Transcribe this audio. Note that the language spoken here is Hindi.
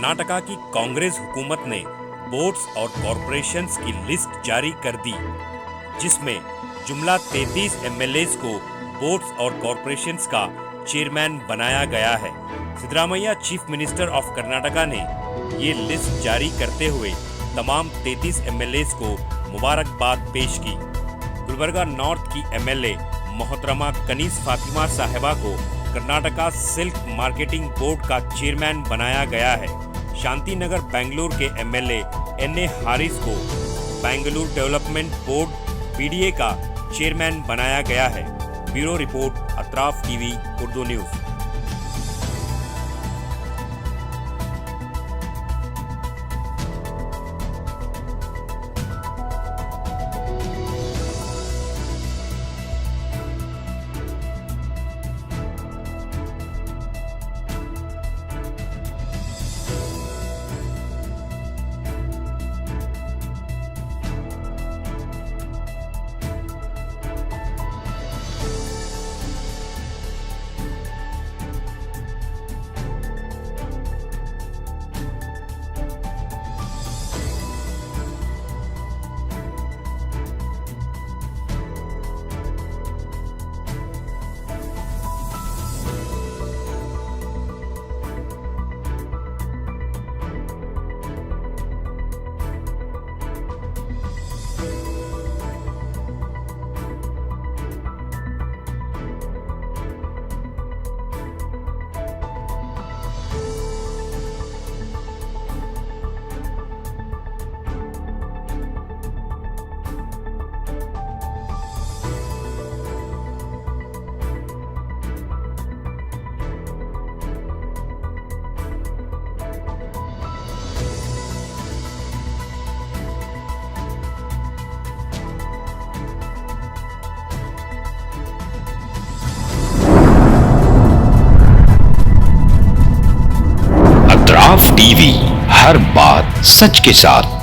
कर्नाटका की कांग्रेस हुकूमत ने बोर्ड्स और कॉरपोरेशंस की लिस्ट जारी कर दी, जिसमें जुमला 33 एमएलएज को बोर्ड्स और कॉरपोरेशंस का चेयरमैन बनाया गया है। Siddaramaiah chief minister of Karnataka ने ये लिस्ट जारी करते हुए तमाम 33 एमएलएज को मुबारकबाद पेश की। गुलबर्गा नॉर्थ की एमएलए मोहतरमा कनीज फातिमा साहिबा को कर्नाटका सिल्क मार्केटिंग बोर्ड का चेयरमैन बनाया गया है। शांति नगर बेंगलुरु के एमएलए एन.ए. हारिस को बेंगलुरु डेवलपमेंट बोर्ड बीडीए का चेयरमैन बनाया गया है। Bureau report, Atraf TV Urdu news. Atraf TV, हर बात सच के साथ।